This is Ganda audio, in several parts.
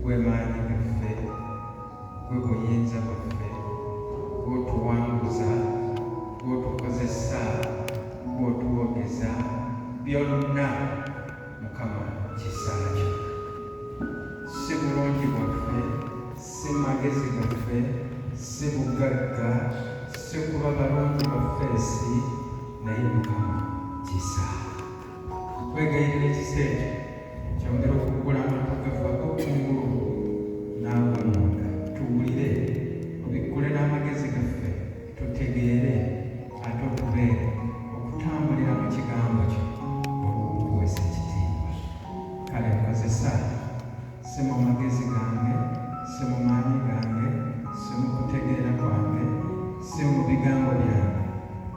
gwe maanyi gaffe, gwe buyinza bwaffe, gw'otuwanguza, gw'otukozesa, gw'otuwogeza, byonna Mukama kisa kyo. Si bulungi bwaffe, si magezi gaffe, si bugagga, si kuba balungi baffeesi, naye Mukama kisa. Kwegayirira ekisa ekyo kyongera okugula amatu gaffe ag'okungulu n'ag'omunda, tuwulire, obikkule n'amagezi gaffe, tutegeere ate otubeere okutambulira mu kigambo kyo olw'okukuweesa ekitiibwa. Kale nkozesa, si mu magezi gange, si mu maanyi gange, si mu kutegeera kwange, si mu bigambo byange,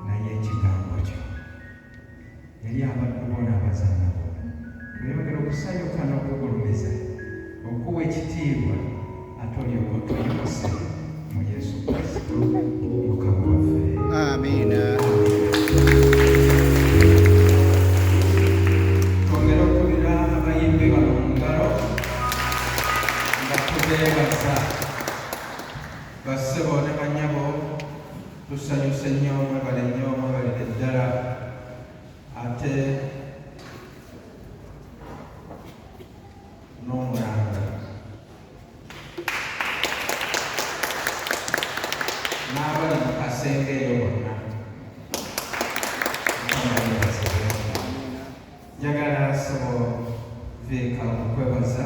naye ekigambo kyo. Eri abaddu bo n'abazaana bo oyongera okusanyuka n'okugulumiza, okuwa ekitiibwa, ate olyoka otuyise mu Yesu Kristo Mukama waffe. Amiina. Twongera okuwulira abayimbi bano mu ngalo nga tubeebaza bassebo ne bannyabo, tusanyuse nnyo, mwebale nnyo, mwebalire ddala. Ate n'omulanga n'abali mu kasenge eyo bonna, njagala ssebo Viika okukwebaza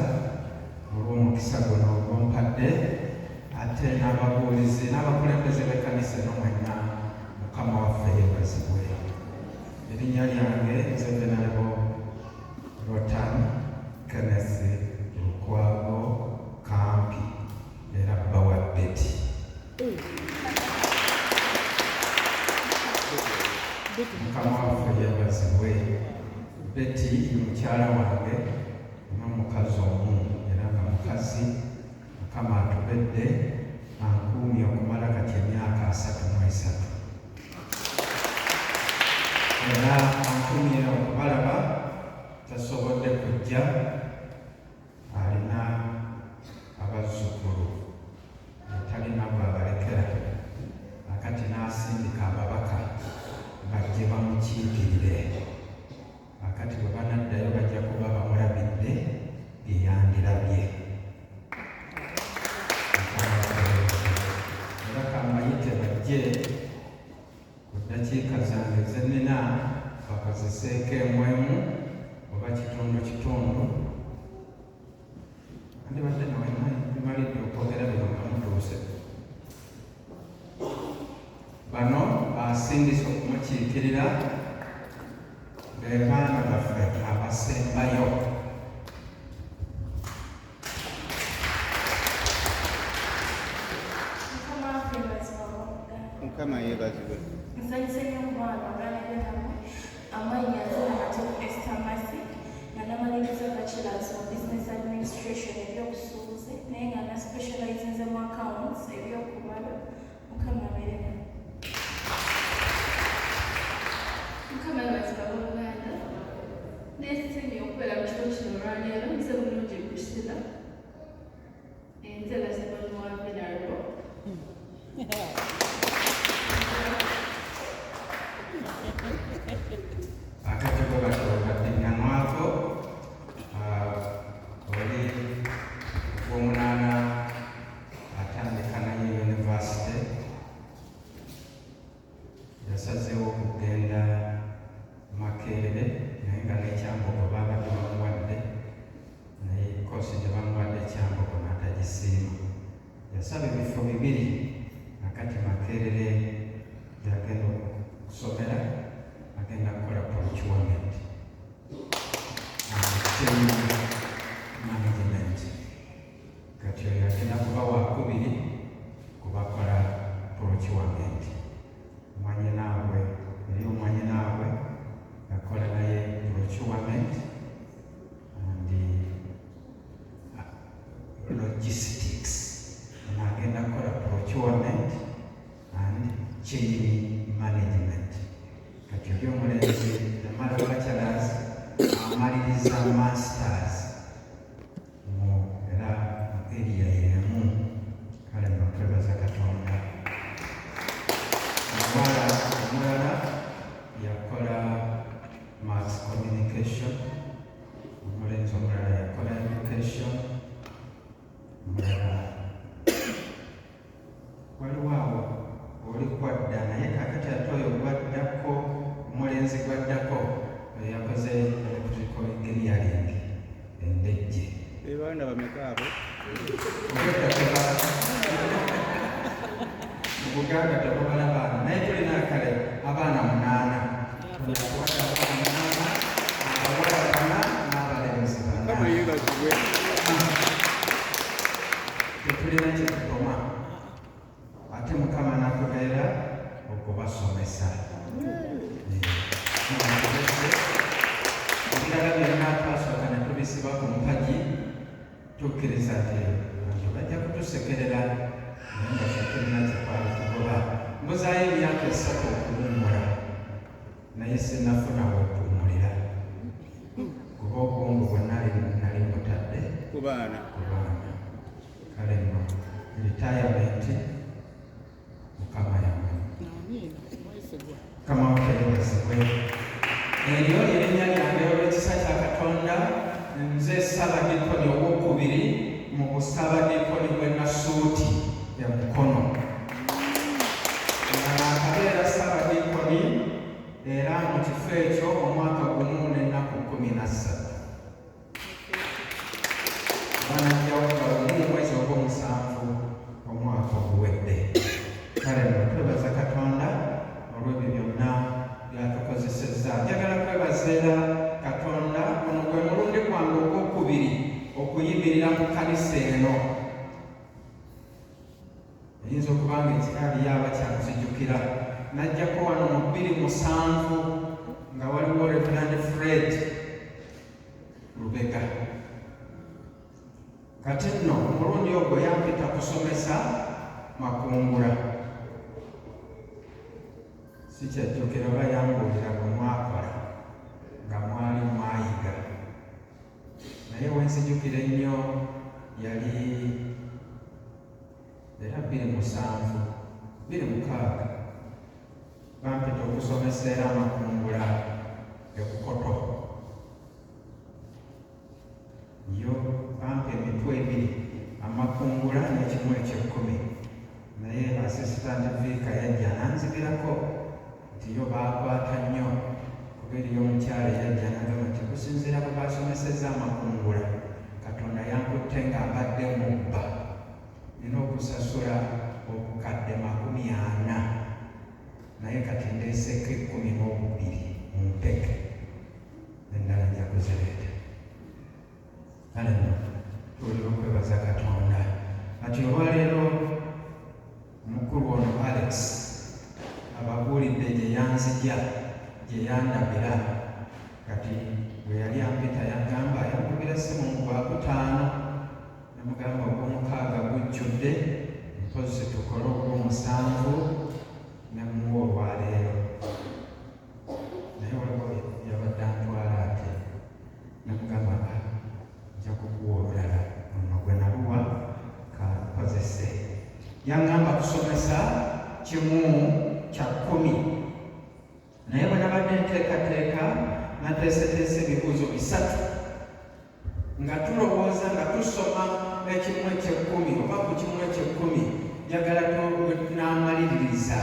olw'omukisa guno ogwompadde, ate n'ababuulizi n'abakulembeze b'ekkanisa eno mwenna, Mukama waffe yeebazibwe. Erinnya lyange nze Venerable Rotan Kenneth Lukwago Kampi, era bba wa Betty. Mukama waffe yeebazibwe. Betty mukyala wange n'omukazi omu, era nga mukazi Mukama atubedde ankuumye okumala kati emyaka 33. Era antumye okubalaba, tasobodde kujja, alina abazzukulu talina bwabalekera, akati n'asindika ababaka bajje bamukiikirire. Akati bwe banaddayo bajja kuba bamulabidde bye yandirabye. Era kambayite bajje ku ddakiika zange ze nnina bakozeseeko emwemu oba kitundu. Andibadde nawe bimalidde okwogera bino nga mutuuse. Bano basindise okumukiikirira be baana baffe abasembayo. Mukama yeebazibwe. Nsanyuse nnyo omwana oganira namwe. Amannya ate Esther Masi, nga namaliriza bachelors mu business administration ebyobusuubuzi, naye nga na specializinze mu accounts ebyokubala. Mukama abeere nammwe. Mukama yeebazibwa abooluganda. Neesiimye okubeera mu kifo kino olwaleero, nze bulungi kusira. Nze baseboni wa Venerable. Akatiko bakabakaddenganwako oli ogw'omunaana atandika naye yunivasite, yasazeewo okugenda Makerere naye nga n'ekyambogo baabadde bamuwadde, naye koosi gye bamuwadde ekyambogo n'atagisiima. Yasaba ebifo 2, akati Makerere gy'agenda okusomera agenda kukola procurement and management. Kati oyo agenda kuba wakubiri kubakola procurement. Mwanyinaabwe eri omwanyinaabwe akola naye procurement and logistics, agenda kukola procurement and chain management. Kati oli omulenzi yamala bachelors amaliriza masters era Bana bameka abo? Buganda tebagala baana naye tulina kale abaana 8 n'abalenzi 4 tetulina kyekutoma ate Mukama n'atubeera okubasomesa ebirala byonna twasooka ne tubisiba ku mpagi tukkiriza nti bajja kutusekerera naye nga tetulina kyetwali tugoba mbuzaayo emyaka 3 okuwummula naye sinnafuna wekuwummulira kuba obwongo bwonna nali mutadde ku baana kale nno ritayamenti Mukama yamanyi Mukama wakeerezebwe eryo erinnya lyange olw'ekisa kya Katonda nze Ssaabadikoni owokubiri mu Bussaabadikoni bw'e Nasuuti ya Mukono nga nakabeera Ssaabadikoni era mu kifo ekyo omwaka gumu n'ennaku 13 banajjawo mu mwezi ogw'omusanvu omwaka oguwedde kale nno twebaza Katonda olw'ebyo byonna byatukozesezza njagala kwebazeera Katonda ono gwe mulundi gwange ogwokubiri okuyimirira mu kanisa eno eyinza okuba nga ekiraali yaaba kyakuzijjukira najjako wano mu 2007 nga waliwo Reverend Fred Lubega kati nno omulundi ogwo yampita kusomesa Makungula sikyajjukira oba yambuulira bwe mwakola nga mwali mwayiga naye wenzijjukira ennyo yali era 26 bampita okusomesa era Makungula ekukoto yo bampa emitwe 2 Amakungula n'ekimu eky'ekkumi naye asisitanti Viika yajja nanzigirako nti yo baakwata nnyo kuba eriyo omukyala yajja nagamba nti kusinziira bwe basomesezza Amakungula Katonda yankutte nga mbadde mu bba nina okusasula obukadde 40 naye kati ndeeseeko 12 mu mpeke endala nja kuzireeta kale nno tuwulira okwebaza Katonda ati olwaleero mukulu ono Alex ababuulidde gye yanzija gye yandabira kati bwe yali ampita yagamba yakubira essimu mu Gwakutaano namugamba ogw'omukaaga gujjudde mpozi tukole ogw'omusanvu nemuwa olwaleero naye waliwo yabadde antwala ate namugamba nja kuguwa olulala ono gwe naluwa kankozese yangamba kusomesa kimu kya 10 naye bwe nabadde nteekateeka nateeseteese ebibuuzo 3 nga tulowooza nga tusoma ekimu eky'ekkumi oba ku kimu eky'ekkumi njagala n'amaliririza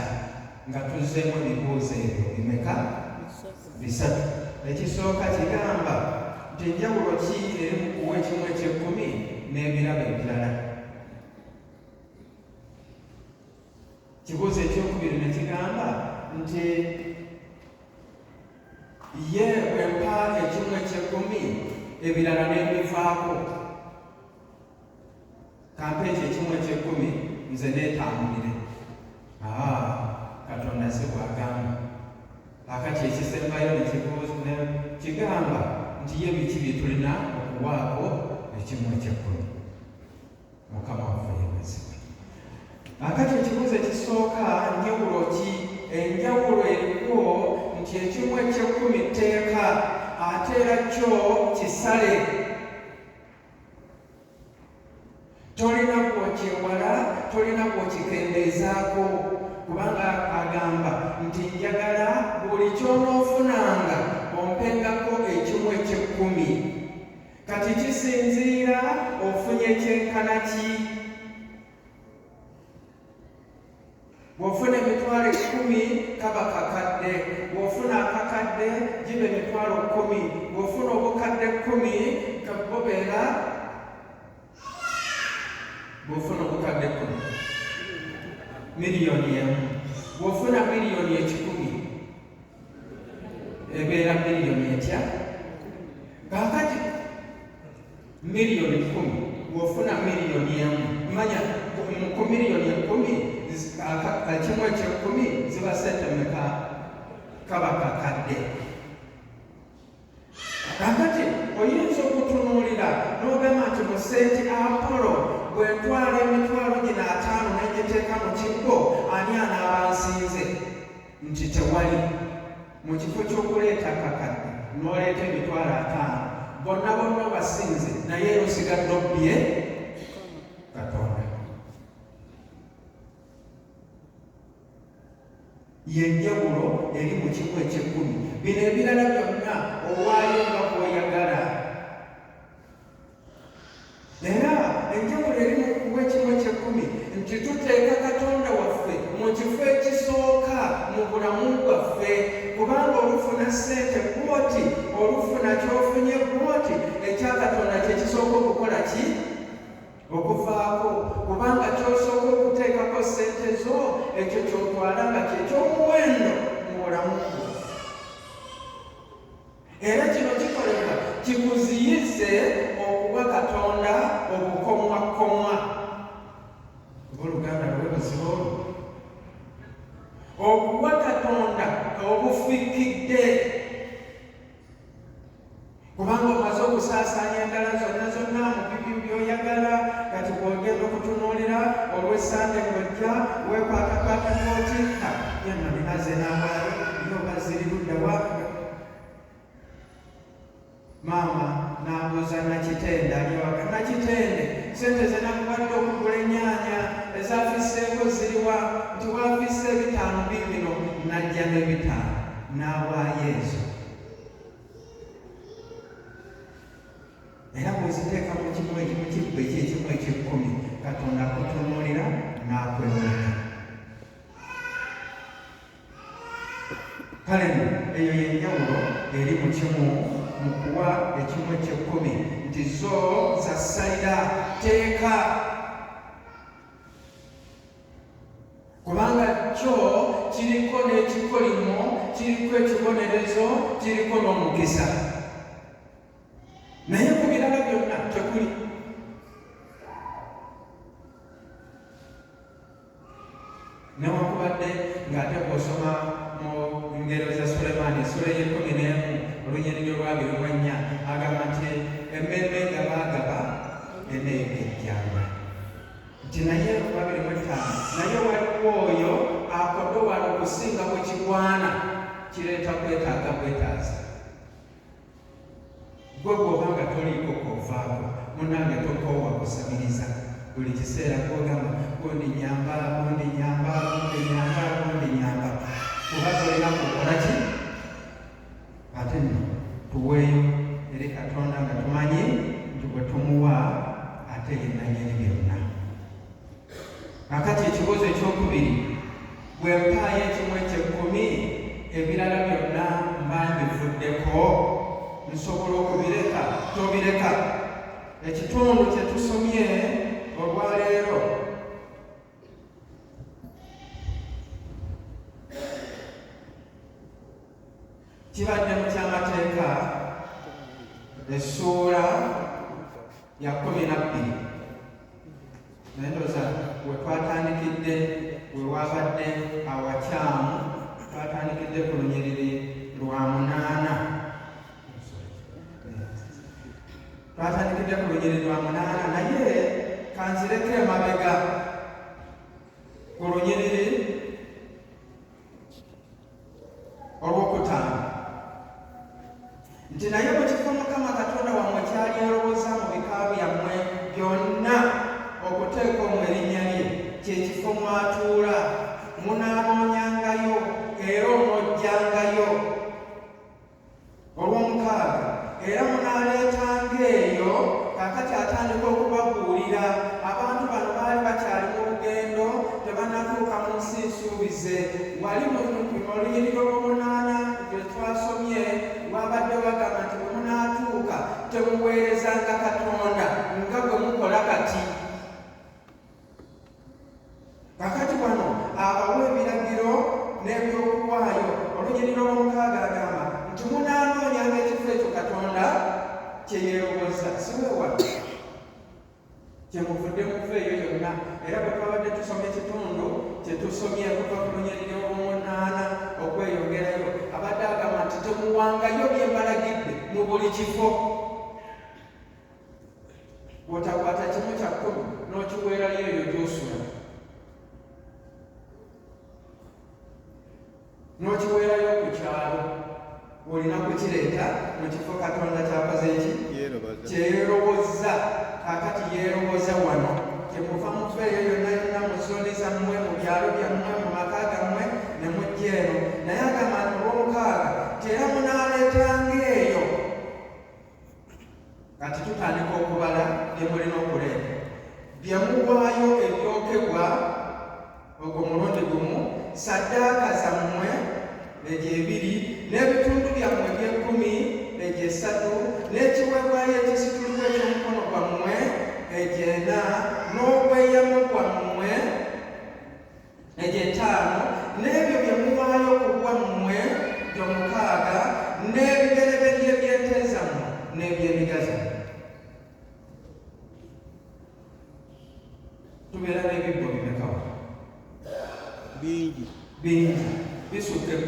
nga tuzzeemu ebibuuzo ebyo bimeka 3 ekisooka kigamba nti enjawulo ki eri mu kuwa ekimu eky'ekkumi n'ebirabo ebirala kibuuzo ekyokubiri ne kigamba nti ye bwempa ekimu eky'ekkumi ebirala n'ebivaako kampa ekyo ekimu eky'ekkumi nze neetambulire Katonda si bw'agamba akati ekisembayo kigamba nti ye biki bye tulina okuwaako ekimu eky'ekkumi Mukama waffe yeebazibwe akati ekibuuzo ekisooka njawulo ki enjawulo eriko nti ekimu eky'ekkumi tteeka ate era kyo kisale tolina bw'okyewala tolina bw'okikendeezaako kubanga agamba nti njagala buli ky'onoofunanga ompengako ekimu eky'ekkumi kati kisinziira ofunye ekyenkana ki bw'ofuna emitwalo 10 kaba kakadde bw'ofuna akakadde giba emitwalo 10 bw'ofuna obukadde 10 kabobeera bw'ofuna obukadde 10 miliyoni emu bw'ofuna miliyoni 10 ebeera miliyoni etya kakati miliyoni 10 bw'ofuna miliyoni emu manya ku miliyoni 10 kimu eky'ekumi ziba sente mmeka kaba kakadde kakati oyinza okutunuulira n'ogamba nti mu St. Apollo bwentwala emitwalo gino 5 n'egiteeka mu kibbo ani anaabansinze nti tewali mu kifo ky'okuleeta kakadde n'oleeta emitwalo 5 bonna bonna basinze naye era osigadde obbye Katonda yenjawulo eri mu kimu eky'ekumi bino ebirala byonna owaayo nga bw'oyagala era enjawulo eri mu kuwa ekimu eky'ekumi nti tuteeka Katonda waffe mu kifo ekisooka mu bulamu bwaffe kubanga olufuna ssente bwoti olufuna ky'ofunye bwoti ekya Katonda kye kisooka okukola ki okuvaako kubanga ky'osooka okuteekako ssente zo ekyo ky'otwala nga kyekyomuwendo mu bulamu bwo era kino kikolebwa kikuziyize okuwa Katonda obukomwakomwa oluganda lwe buzibu okuwa Katonda obufikidde kubanga omaze okusaasaanya endala zonna mu bibyo by'oyagala kati bw'ogenda okutunuulira olw'essande ng'ojja weekwatakwata n'otikka yenna ninaze n'abaalo yoba ziri luddawa maama n'abuuza Nakitende aliwaka Nakitende sente ze nakuwadde okugula ennyaanya ezaafiseeko ziriwa nti waafise 5 bibino najja n'5 n'awaayo ezo era bw'oziteeka mu kibbo ekyekimu eky'ekumi Katonda akutunuulira n'akwewuunya kale eyo yenjawulo eri mu kimu mu kuwa ekimu eky'ekumi nti zo zassalira teeka kubanga kyo kiriko n'ekikolimo kiriko ekibonerezo kiriko n'omukisa naye ku birala byonna tekuli newakubadde ng'ate bw'osoma mu ngero za Sulemaani essula y'e11 olunyiriri olw'abiri agamba nti emmeme nga baagaba eneegejjanga nti naye olw'abiri naye waliwo oyo akodde wala okusinga bwe kigwana kireeta kwetaaga bwetaaza gwe bw'oba nga toliiko kovaako munnange tokoowa kusabiriza buli kiseera kwogamba gondinyamba kuba tolina kukola ki ate nno tuweeyo eri Katonda nga tumanyi nti bwe tumuwa ate yenna nyini byonna kakati ekibuuzo ekyokubiri bwe mpaayo ekimu eky'ekumi ebirala byonna mba mbivuddeko nsobola okubireka tobireka ekitundu kye tusomye olwaleero kibadde mu kyamateeka essuula ya 12 naye ndowooza we twatandikidde we wabadde awakyamu twatandikidde ku lunyiriri lwa 8 twatandikidde ku lunyiriri lwa 8 naye kanzireko emabega ku lunyiriri olw'okutaano nti naye bwe kifo Mukama Katonda wammwe kyali alowooza mu bika byammwe byonna okuteeka omwo erinnya lye kye kifo mwatuula munaanoonyangayo era onojjangayo olw'omukaaga era munaaleetanga eyo kakati atandika okubabuulira abantu bano baali bakyali mu lugendo tebanatuuka mu nsi nsuubize wali mu olunyiriri olw'omunaana gye twasomye wabadde bagamba nti bwe munaatuuka temuweerezanga Katonda nga bwe mukola kati kyemuvudde muveeyo yonna era bwe twabadde tusoma ekitundu kyetusomye okuva ku lunyiriri olw'omunaana okweyongerayo abadde agamba nti temuwangayo bye mbalagidde mu buli kifo. bw'otakwata kimu kya 10 n'okiweerayo eyo gy'osula n'okiweerayo ku kyalo olina kukireeta mu kifo Katonda kyakoze eki kyerowozza. Kaakati yeerowoza wano kyemuva muveeyo yonna yonna mu zooni zammwe mu byalo byammwe mu maka gammwe ne mujja eno. Naye agamba nti olw'omukaaga era munaaleetanga eyo. Kati tutandika okubala bye mulina okuleeta bye muwaayo ebyokebwa ogwo mulundi gumu, saddaaka zammwe egyo 2 n'ebitundu byammwe by'10 egyo 3 n'ekiweebwayo ekisitulibwa eky'omukono gwammwe egyo 4 n'obweyamo bwammwe egyo 5 n'ebyo bye muwaayo ku bwammwe gyo 6 n'ebibereberye by'ente zammwe n'eby'endiga zammwe. Tubeera n'ebibbo bimekawa? bingi bisukka 10.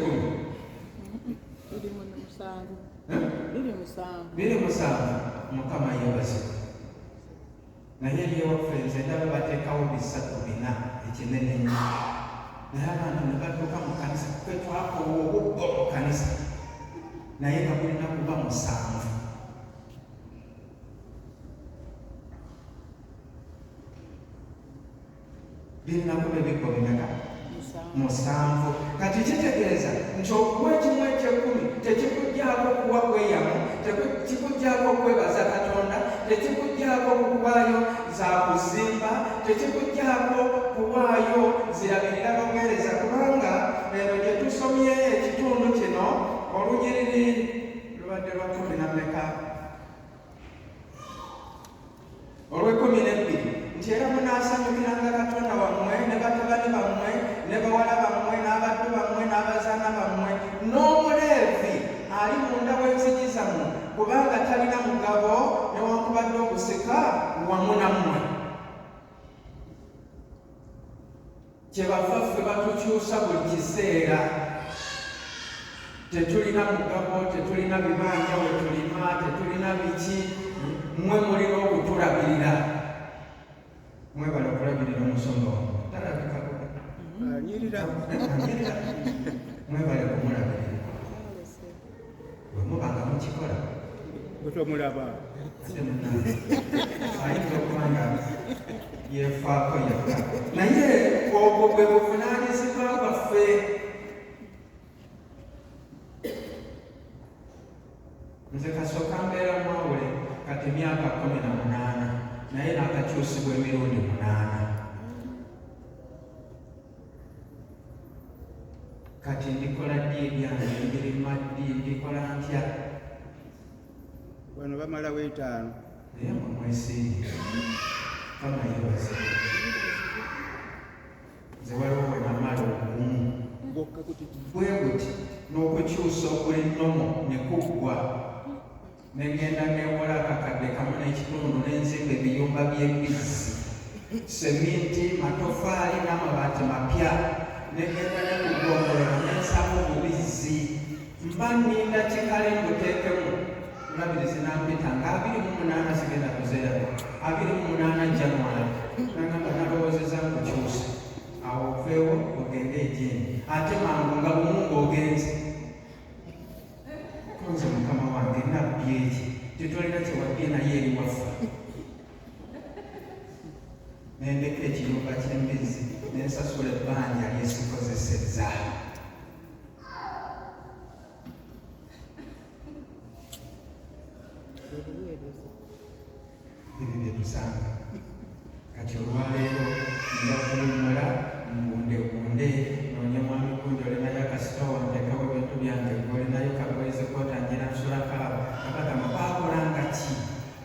biri 7. Mukama yeebazibwe. Naye eryewaffe nze ndaba bateekawo 3-4 ekinene nnyo. Naye abantu ne badduka mu kanisa kwe twakola obubbo mu kanisa naye nga bulina kuba 7. Birina kuba ebibbo bimeka? 7. Kati kitegeeza nti okuwa ekimu eky'10 tekikuggyako kuwa kweyamo, tekikuggyako kwebaza Katonda, tekikuggyako kuwaayo za kuzimba, tekikuggyako kuwaayo zirabirira baweereza. Kubanga eno gye tusomye ekitundu kino olunyiriri lubadde lwa 10 olw'12 nti era munaasanyukiranga Katonda wammwe ne batabani bammwe ne bawala bammwe n'abaddu bammwe n'abazaana bammwe n'omuleevi ali munda w'enzigi zammwe, kubanga talina mugabo newankubadde okusika wamu nammwe. Kyebava ffe batukyusa buli kiseera. Tetulina mugabo, tetulina bibanja we tulima, tetulina biki. Mmwe mulina okutulabirira. Mwebala okulabirira omusonga wammwe talabika anyirira mwebale kumulabirira bwe mubanga mukikola otomulaba ayinza okubanga yeefaako yekka. Naye obwo bwe buvunaanyizibwa bwaffe. Nze kasooka mbeera mwawule kati myaka 18 naye n'akakyusibwa emirundi 8. Kati ndikola ddi ebyange ebirima ddi ndikola ntya? wano bamalawo 5 naye mwe mwesiimye kama yebaze. Nze waliwo we namala obugumu bwe buti n'okukyusa okuli nnomo ne kuggwa ne ngenda neewola akakadde kamu n'ekitundu n'enzimba ebiyumba by'embizzi, seminti, matofaali n'amabaati mapya. Negenda nekugongolola nensaba obubizzi mba nninda kikale mbuteekemu. Mulabirizi nampita nga 28 sigenda kuzeerako 28 January nagamba nalowoozeza nkukyusa awo oveewo ogende ejeeni ate mangu nga bumu ng'ogenze. Konze mukama wange nabbi eki tetulina kyewabbye naye eri waffe. Nendeka ekiyumba ky'embizzi nensasula ebbanja lyesikozesezza. Ebyo bye tusanga. Kati olwaleero nja kuwummula ngundegunde noonya mwami gundi olinayo akasitowa ntekawo ebintu byange olinayo kagoyeze kwotangira nsulako abo abagamba baakolanga ki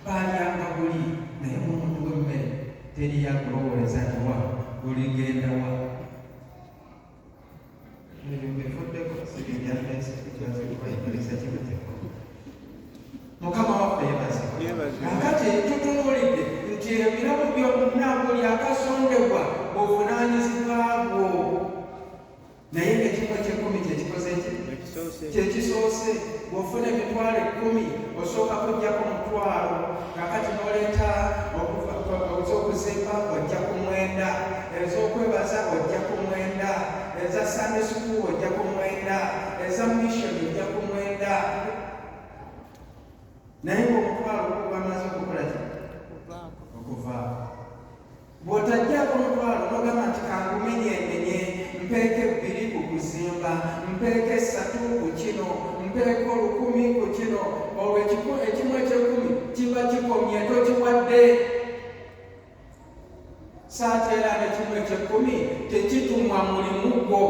baalyanga buli naye omuntu w'emmere teri yakulowoleza nti wa oligenda wa. Ebyo bifuddeko sibi byafensi kukiraza kibuteko. Mukama waffe yeebazibwe. Kakati tutunuulidde nti ebirabo kyose bw'ofuna emitwalo 10 osooka kujjako 1,000 kakati n'oleeta ez'okuzimba ojjako 9 ez'okwebaza ojjako 9 eza Sunday school ojjako 9 eza mission ojjako 9 naye ng'omutwalo gwamaze okukola ki okuvaako bw'otajjako omutwalo n'ogamba nti kangumenyenenye mpeeko 2 ku kuzimba mpeeko 3 ku kino mpeeko 1,000 ku kino olwo ekimu eky'ekkumi kiba kikomye tokiwadde saateera n'ekimu eky'ekkumi tekitumwa mulimu gwo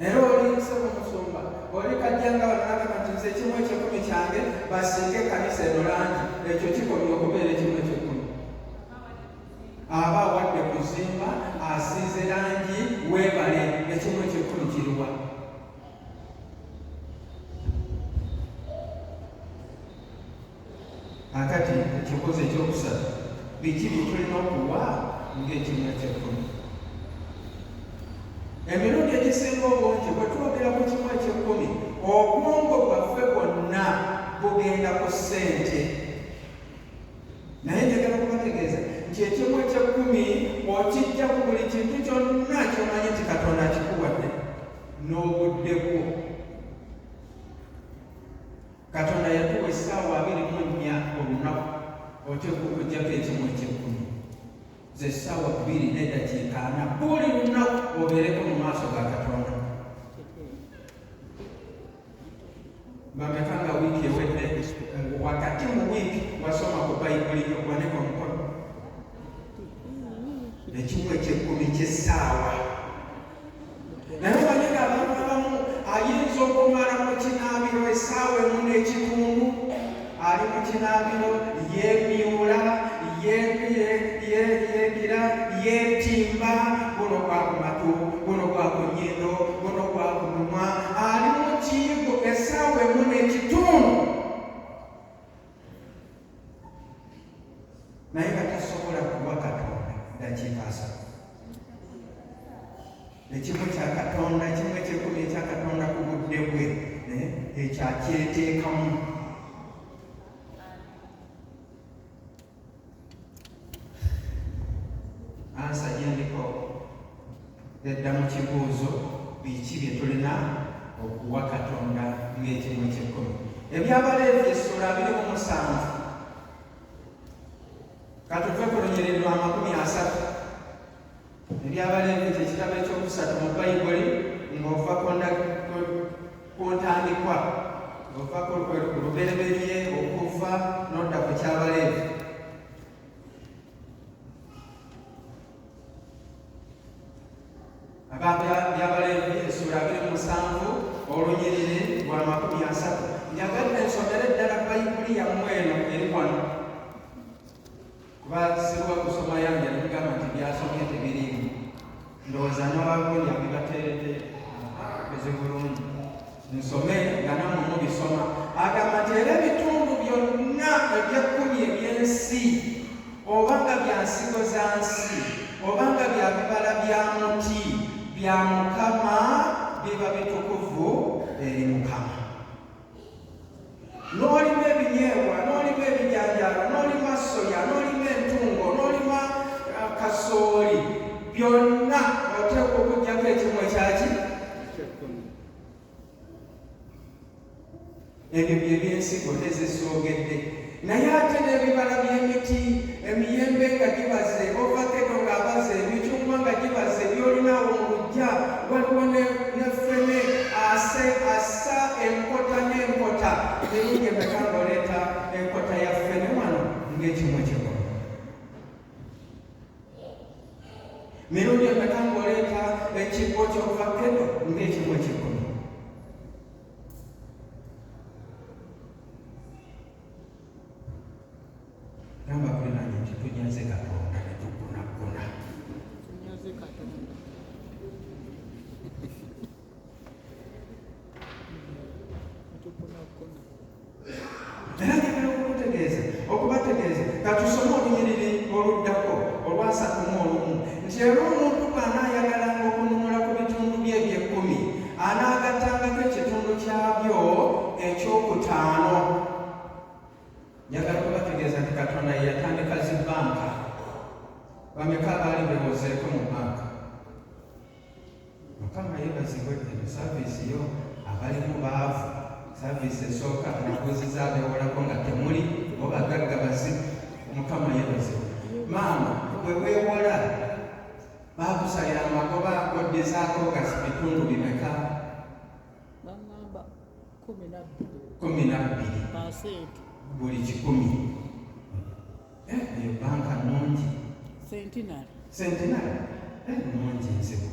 era olinse omusumba oli kajjanga banagamba nti nze ekimu eky'ekkumi kyange basiike kanisa eno langi ekyo kikomye okubeera ekimu eky'ekkumi aba awadde kuzimba asiize langi weebale ekimu eky'ekkumi kiriwa akati ekibuuzo ekyokusatu biki bye tulina okuwa ng'ekimu eky'ekkumi emirundi egisinga obungi bwe twogera ku kimu eky'ekkumi obwongo bwaffe bwonna bugenda ku ssente naye njagala kubategeeza nti ekimu eky'ekkumi okijja ku buli kintu kyonna kyomanyi nti Katonda akikuwadde n'obudde bwo Katonda yatuwa essaawa 24 olunaku oteekwa okuggyako ekimu eky'ekkumi ze ssaawa 2 n'eddakiika 4 buli lunaku obeereko mu maaso ga Katonda bameka nga wiiki ewedde wakati mu wiiki wasoma ku bayibuli ogwaneko omukono ekimu eky'ekkumi ky'essaawa naye omanyi nga abantu abamu ayinza okumala mu kinaabiro essaawa emu n'ekitundu ali mu kinaabiro yeemyula yeegira yeetimba guno gwa ku matu guno gwa ku nnyindo guno gwa ku mumwa ali mu kiyigo essaawa emu n'ekitundu naye nga tasobola kuwa Katonda ddakiika 3 ekimu kya Katonda ekimu eky'ekkumi ekya Katonda ku budde bwe ekyakyeteekamu ansa gyendiko edda mu kibuuzo biki bye tulina okuwa Katonda ng'ekimu eky'ekkumi eby'Abaleevi essula 27 katuve ku lunyiriri lwa 30 eby'Abaleevi kyekitabo ekyokusatu mu bayibuli ng'ova ku ntandikwa ova ku lubereberye okuva n'odda ku ky'Abaleevi by'Abaleevi essula 27 olunyiriri lwa 30 njagadde nsomere ddala bayibuli yammwe eno eri wano kuba sirwa kusoma yange nemugamba nti byasomye tebirimu ndowooza n'ababundi abibateredde eze bulungi nsome nga nammwe mubisoma agamba nti era ebitundu byonna eby'ekkumi eby'ensi obanga bya nsigo za nsi obanga bya bibala bya muti bya Mukama biba bitukuvu eri Mukama n'olima ebinyeebwa n'olima ebijanjaalo n'olima soya n'olima entungo n'olima kasooli byonna oteekwa okuggyako ekimu ekyaki ebyo byebyensigo tezisoogedde naye ate n'ebibala by'emiti emiyembe nga gibaze ovakedo ng'abaze emicungwa nga gibaze byolinawo mu lujja waliwo nefene assa enkota n'enkota emirundi emeka ng'oleeta enkota ya ffene wano ng'ekimu eky'ekkumi mirundi emeka ng'oleeta ekibbo ky'ovakedo ng'ekimu eky'ekkumi gamba kulinanye nti tunyaze Katonda ne tukunakuna era njagala okubategeeza katusome olunyiriri oluddako olwa 31 nti era omuntu bw'anaayagalanga okununula ku bitundu bye eby'ekkumi anaagattanga bameka abaali bewozeeko mu banka. Mukama yeebazibwe eno saaviisi yo abalimu baavu. Saaviisi esooka naguzi zaabewolako nga temuli obagagga bazibu. Mukama yeebazibwe. Maama bwe weewola baakusalira amagoba goddizaako bitundu bimeka? Bangamba 12% buli 100. Eyo banka nnungi. Centenary nnungi nzibu.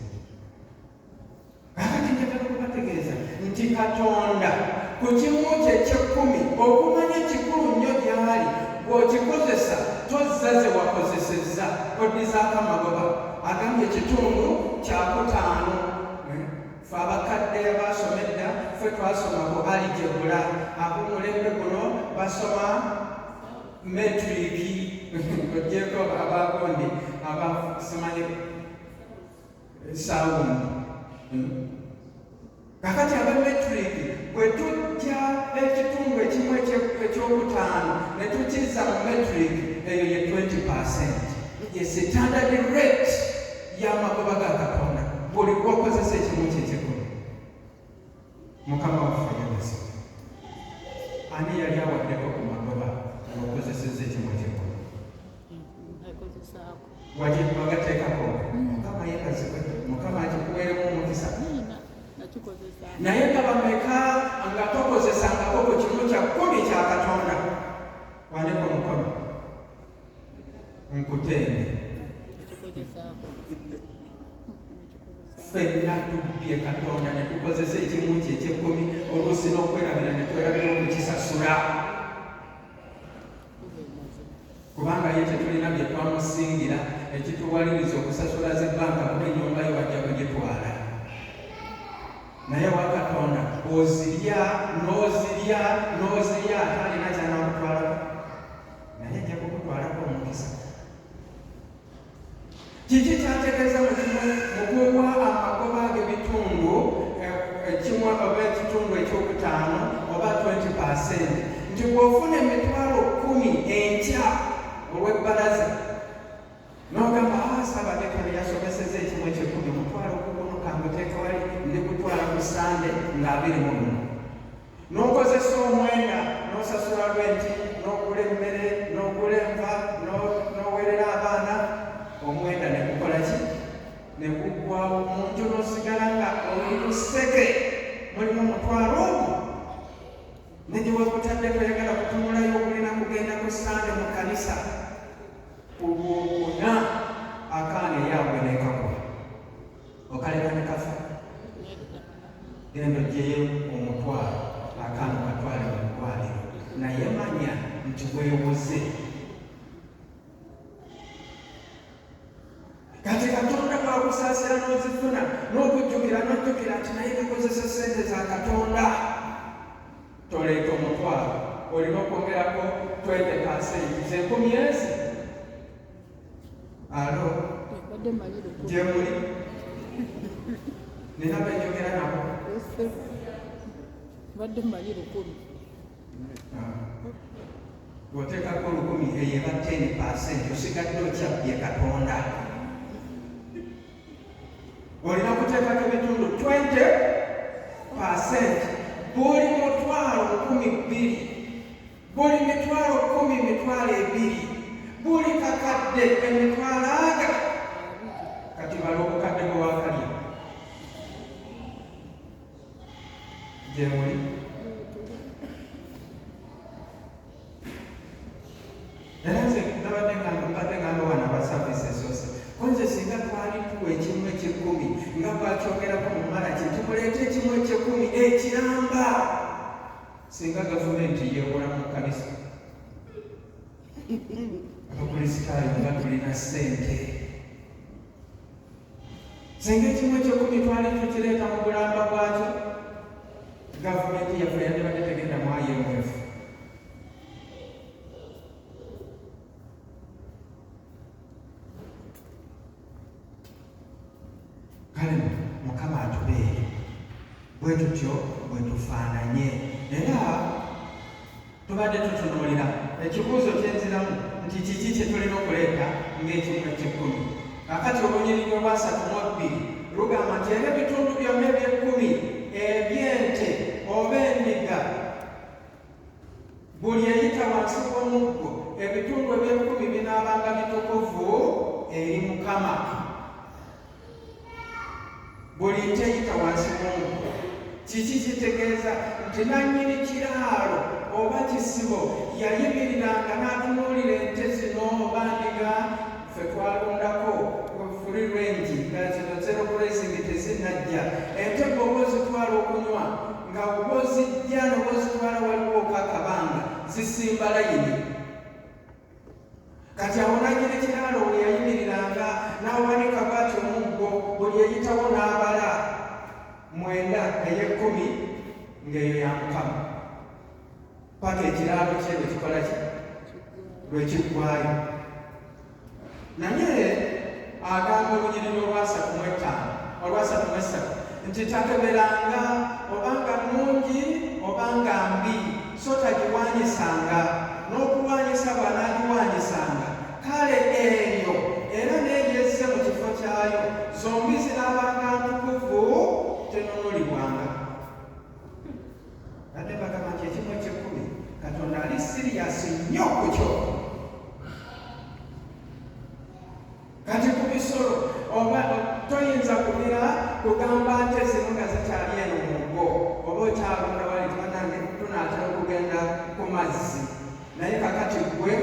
Kakati njagala okubategeeza nti Katonda ku kimu kye 10 okumanya kikulu nnyo gy'ali bw'okikozesa tozza ze wakozesezza oddizaako amagoba. Agambye ekitundu kyakutaano. Ffe abakadde abaasoma edda ffe twasoma ku alijebula, ab'omulembe guno basoma metriki ogyeko abagondi abasimanyi sawundi. Kakati abametriki bwe tujja ekitundu ekimu ekyokutaano ne tukizza mu metriki, eyo ye 20%. Ye standard rate y'amagoba ga Katonda buli gwokozesa ekimu kyekikulu. Mukama waffe yeebazibwe. Ani yali awaddeko ku magoba ng'okozesezza ekimu ekikulu? Wagateekako. Mukama yeebazibwe. Mukama akikuweeremu omukisa. Naye nga bameka nga tokozesangako ku kimu kya 10 kya Katonda? Waneko mukono nkutende. Ffenna tubbye Katonda ne tukozesa ekimu kye ekye-10, oluusi n'okwerabira ne twerabira okukisasula. Kubanga ye tetulina bye twamusingira ekituwaliriza okusasula z'ebbanka kuba ennyumba yo wajja kugitwala. Naye wa Katonda ozirya n'ozirya ate alina ky'anaakutwalako. Naye ajja kukutwalako omukisa. Kiki kyategeeza mu kuwa amagoba ag'ebitundu ekimu oba ekitundu ekyokutaano oba 20%, nti bw'ofuna emitwalo 10 enkya olw'ebbalaza n'ogamba Ssaabadekano yasomeseza ekimu ekye-10, omutwalo guno kanguteeka wali ndi kutwala ku Sande nga 21. N'okozesa omwenda n'osasula rwenti, n'ogula emmere, n'ogula enva, n'oweerera abaana, omwenda ne gukola ki? Ne guggwawo. Omuntu n'osigala nga oli luseke, mulimu omutwalo ogwo. Ne gye wakutadde toyagala kutunulayo ogulina kugenda ku Sande mu kkanisa. Ku Lwokuna akaana eyaabwe n'ekakuba. Okaleka ne kafa. Genda oggyeyo omutwalo, akaana katwale mu ddwaliro. Naye manya nti weewuze. Kati Katonda bw'akusaasira n'ozifuna n'okujjukira n'ojjukira nti naye gakozesa ssente za Katonda, toleeta omutwalo, olina okwongerako 20%. Ze 10 ezi. Alo gye muli nina benjogera nabo. Badde mali 10. Bw'oteekako 10 eyo eba 10%, osigadde okyabbye Katonda. Olina kuteekako ebitundu 20%. Buli mutwalo 12, buli mitwalo 10 emitwalo 2, buli kakadde emitwalo aga. Kati bala obukadde bwe wakalya gye muli. Era nze mbadde ngamba wana aba saaviisi esoose, konze singa twali tuwa ekimu ekye-10 nga bwakyogerako mu Malaki nti muleete ekimu ekye-10 ekiramba. Singa gavumenti yeewola mu kkanisa, abakulisitaayo nga tulina ssente. Singa ekimu ekye-10 twali tukireeta mu bulamba bwakyo, gavumenti yaffe yandibadde tegenda mu IMF. Kale Mukama atubeere bwe tutyo bwe tufaananye. Era tubadde tutunuulira ekibuuzo kyenziramu nti kiki kye tulina okuleeta ng'ekimu eky'ekkumi. Kakati olunyiriri olwasatu mu bbiri lugamba nti era ebitundu byonna eby'ekkumi eby'ente oba endiga buli eyita wansi w'omuggo ebitundu eby'ekkumi binaabanga bitukuvu eri Mukama. Buli nte eyita wansi w'omuggo kiki kitegeeza nti nannyini kiraalo oba kisibo yayimiriranga n'atunuulira ente zino oba ndiga ffe twalondako free range nga zino zero grazing tezinnajja. Ente bw'oba ozitwala okunywa nga oba ozijja n'oba ozitwala waliwo akabanga zisimba layini. Kati awo nannyini kiraalo we yayimiriranga n'awanika bw'ati omuggo buli eyitawo n'abala 9 ey'ekkumi ng'eyo ya Mukama paka ekiraalo kye bwe kikola ki lwe kiggwayo. Naye agamba olunyiriri olwasatu mu esatu nti takeberanga obanga nnungi obanga mbi so tagiwanyisanga, n'okuwanyisa bw'anaagiwanyisanga kale eyo era n'egyezze mu kifo kyayo zombi zinaabanga ntukuvu tenunulibwanga. Ate bagamba nti ekimu eky'ekkumi Katonda ali siriyasi nnyo ku kyo. Kati ku bisolo oba toyinza kubira kugamba nte zino nga zikyali eno mu muggo oba okyalonda wali tubanange tunaatera okugenda ku mazzi naye kakati gwe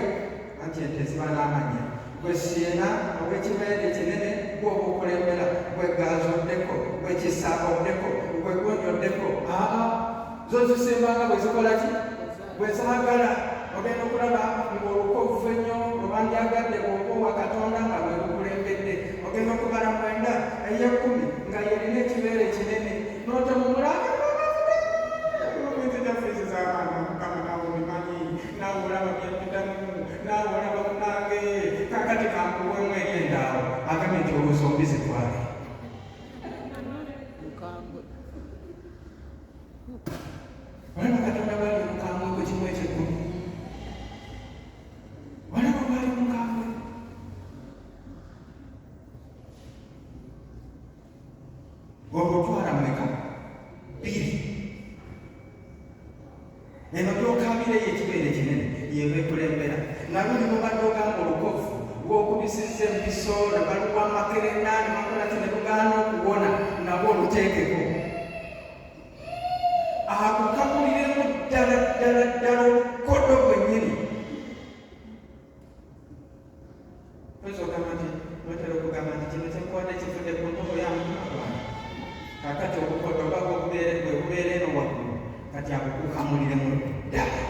anti ente ziba n'amanya gwe siena obwekibeere kinene gwoba okulembera gwe gaazoddeko gwe kisaaboddeko gwe gonyoddeko zo zisimbanga bwe zikola ki bwe zaagala. Ogenda okulaba ng'olukovu ennyo olwandyagadde bw'okowa Katonda nga bwe bukulembedde. Ogenda okubala 9 ey'ekkumi nga yerina ekibeere kinene n'otemumulanga nzijafeezi z'abaana Mukama naawe obimanyi naawe olaba byempitamu naawe olaba munange kakati kankuwemu eri endaawo agamye nti oluzombi zitwale. Olaba Katonda bali mukambwe ku kimu eky'ekkumi. Olaba bali mukambwe. Olwotwala mmeka 2 eno gyokaabireyo ekibeere kinene yebeekulembera naluli mubadde ogamba olukovu lw'okubisizza empiso ne baluwa makerenda ne bakola ki ne lugaana okuwona nabwo oluteekeko akukamuliremu ddala olukodo gwennyini. Oyinza okugamba nti notera okugamba nti kino kyenkuwadde kivudde ku ntobo ya Mukama wange. Kakati obukodo oba bwe bubeera eno waggulu kati akukukamuliremu ddala.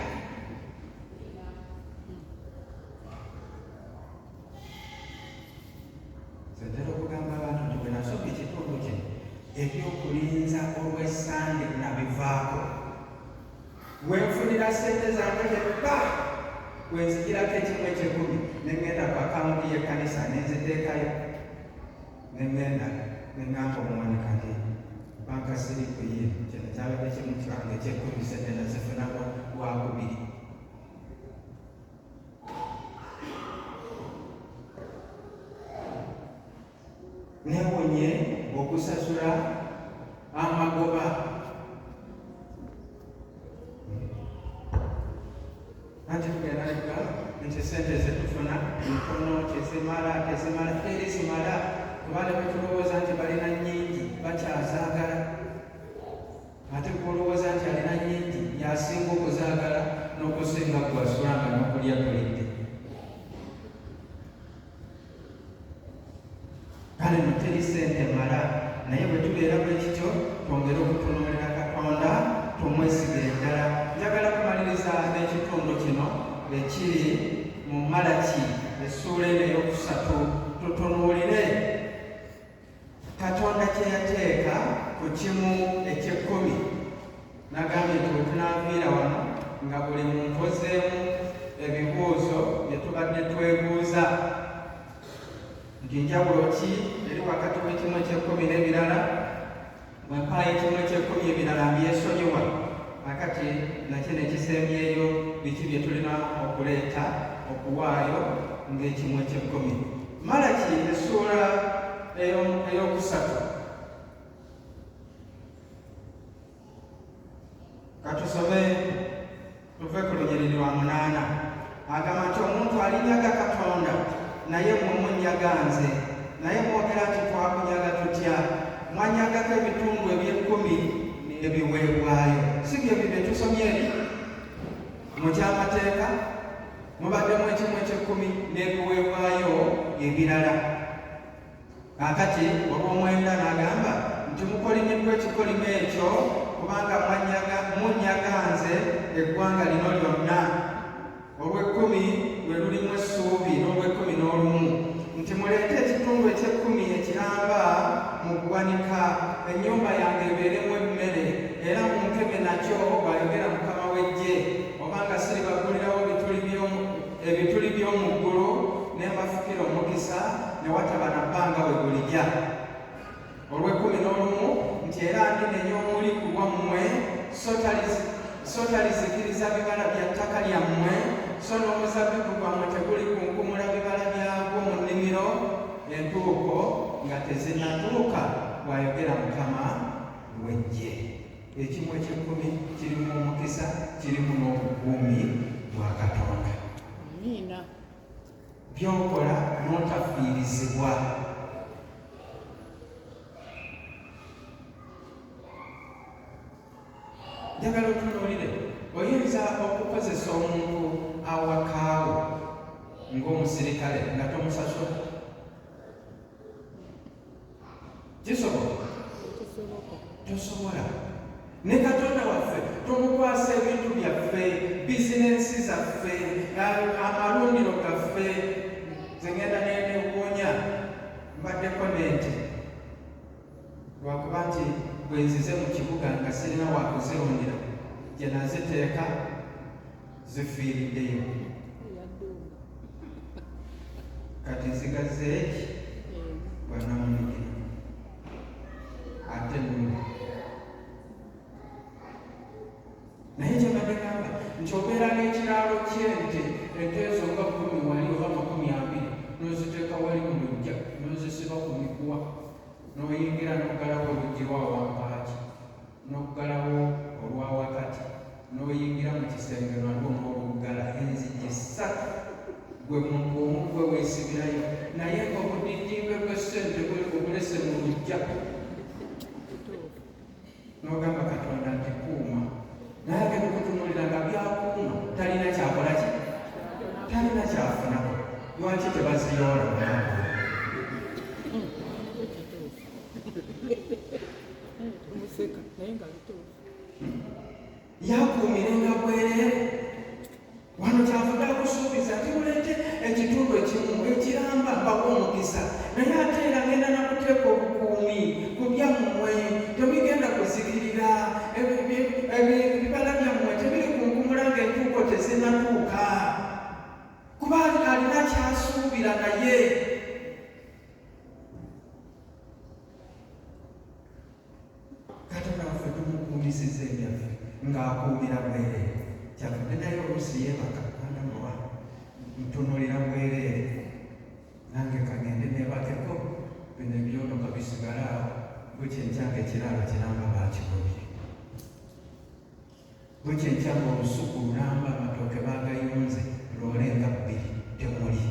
Ntera okugamba abantu nti bwe nasoma ekitundu kino ebyokulinza olw'essande nabivaako. Wenfunira ssente zange zokka wenzigirako ekimu eky'ekkumi ne ŋŋenda ku akawunti y'ekkanisa ne nziteekayo ne ŋŋenda ne ŋŋamba omuwanika nti banka siripu ye kino kyabadde kimu kyange eky'ekkumi ssente nazifunako lwakubiri. Newonye okusasula amagoba. Anti tugenda lega nti ssente zetufuna ntono tezimala teri zimala kubanga betulowooza nti balina nnyingi bakyazaagala ate kulowooza nti alina nnyingi yasinga okuzaagala n'okusinga gwasulanga n'okulya tulidde. Kale no teri ssente mala naye bwe tubeera bwe kityo twongere okutunuulira Katonda tumwesigire ddala. Njagala kumaliriza n'ekitundu kino ekiri mu Malaki essuula eno ey'okusatu. Tutunuulire Katonda kye yateeka ku kimu eky'ekkumi. Nagambye nti bwe tunaaviira wano nga buli muntu ozeemu ebibuuzo bye tubadde twebuuza nti njawulo ki eri wakati w'ekimu eky'ekkumi n'ebirala. Bwe mpaayo ekimu eky'ekkumi ebirala mbyesonyiwa. Kakati nakyo ne kisembyeyo biki bye tulina okuleeta okuwaayo ng'ekimu eky'ekkumi. Malaki essuula ey'okusatu. Katusome tuve ku lunyiriri lwa 8. Agamba nti omuntu alinyaga Katonda naye mmwe munyaga nze, naye mwogera nti twakunyaga tutya? Mwanyagako ebitundu eby'ekkumi ebiweebwayo. Si bye bye tusomye eri mu kyamateeka, mubaddemu ekimu eky'ekkumi n'ebiweebwayo ebirala. Kaakati olw'omwenda n'agamba nti mukolimiddwa ekikolimo ekyo kubanga munyaga nze eggwanga lino lyonna. Olw'ekkumi lwe lulimu essuubi n'olw'ekkumi n'olumu nti muleete ekitundu eky'ekkumi ekiramba mu ggwanika, ennyumba yange ebeeremu emmere, era munkebe nakyo bw'ayogera Mukama w'Eggye, obanga siribagulirawo ebituli by'omu ggulu ne mbafukira omukisa ne wataba na bbanga we gulijja. Olw'ekkumi n'olumu nti era ndinenya omuli ku lwammwe, so talizikiriza bibala bya ttaka lyammwe, so n'omuzabbibu gwammwe tegulikunkumula bibala byagwo mu nnimiro entuuko nga tezinnatuuka, bw'ayogera Mukama w'Eggye. Ekimu eky'ekkumi kirimu omukisa, kirimu n'obukuumi bwa Katonda. Amiina. By'okola n'otafiirizibwa. Njagala otunuulire, oyinza okukozesa omuntu awakaawo ng'omusirikale nga tomusasula? Kisobola? Tosobola. Ne Katonda waffe tumukwasa ebintu byaffe, bizinensi zaffe, amalundiro gaffe. Zengenda newuunya mbaddeko n'ente lwakuba nti bwe nzize mu kibuga nga sirina wakuzirundira, gye naziteeka zifiiriddeyo. Kati nsigaze eki bwanamunikira ate nnumu. Naye kyembadde gamba nti obeera n'ekiraalo ky'ente, ente ezo nga 10 wali oba 20 n'oziteeka wali mu luggya n'ozisiba ku miguwa, n'oyingira n'oggalawo oluggi lwa wankaaki, n'oggalawo olwa wakati, n'oyingira mu kisenge nalwo n'oluggala, enzigi 3 gwe muntu omu gwe weesibirayo, naye ng'obudindimbe bw'essente obulese mu luggya. N'ogamba Katonda nti kuuma, naye agenda okutunuulira nga byakuuma talina kyakola ki? Talina kyafunako. Lwaki tebaziyoola munango? Yakuumirenga bwereere. Wano kyavuga akusuubiza nti muleete ekitundu ekimu ekiramba mbawo omukisa, naye ate era ngenda nakuteeka obukuumi ku byammwe, tebigenda kuzikirira, ebibala byammwe tebiri kunkumula ng'entuuko tezinnatuuka, kuba alina kyasuubira naye. Katonda waffe tumukuumisiza ebyaffe ng'akuumira bwereere. Kyavudde naye oluusi yeebaka mwana muwa ntunuulira bwereere, nange kagende neebakeko, bino ebyonoka bisigale awo, bukyenkyanga ekiraalo kiramba bakigobye, bukyenkyanga olusuku lulamba amatooke bagayunze loole nga 2 temuli.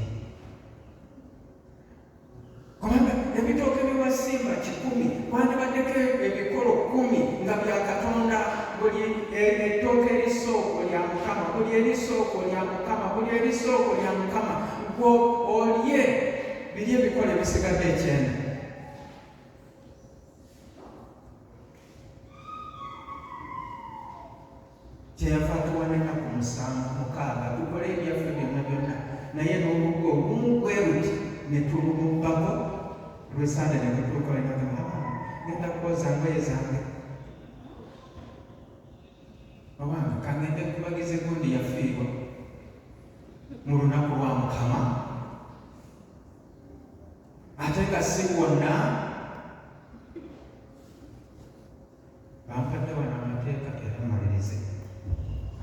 Kubanga ebitooke biwasimba 10 kwandibaddeko ebikolo 10 nga bya Katonda. Buli ettooke erisooka lya Mukama, buli erisooka lya Mukama, buli erisooka lya Mukama, gwe olye biri ebikolo ebisigadde 9. Kyeyava tuwana ennaku 7-6 tukole ebyaffe byonna byonna, naye n'oluggo olumu bwe luti ne tulumubbako lwesande ne tutukoleraga genda kwoza ngoye zange. Obanga kangende kubagize gundi yafiirwa mu lunaku lwa Mukama, ate nga si wonna. Bampadde wano amateeka era malirize,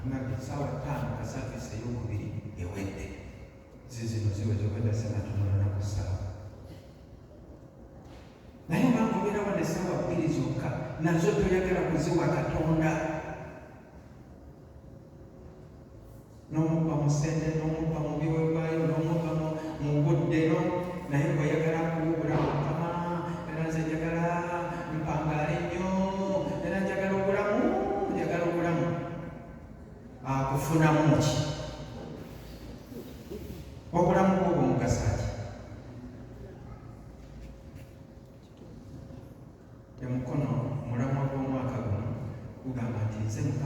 anga 5:00 kasavisi ey'okubiri ewedde. essaawa 2 zokka nazo toyagala kuziwa Katonda. N'omubba mu ssente, n'omubba mu biweebwayo, n'omubba mu budde, naye bw'oyagala kuwubula Mukama, era nze njagala mpangaale nnyo, era njagala obulamu, akufunamu ki? Obulamu bw'obwo mugasa ki? Omukono omulamwa gw'omwaka guno gugamba nti nze Mukama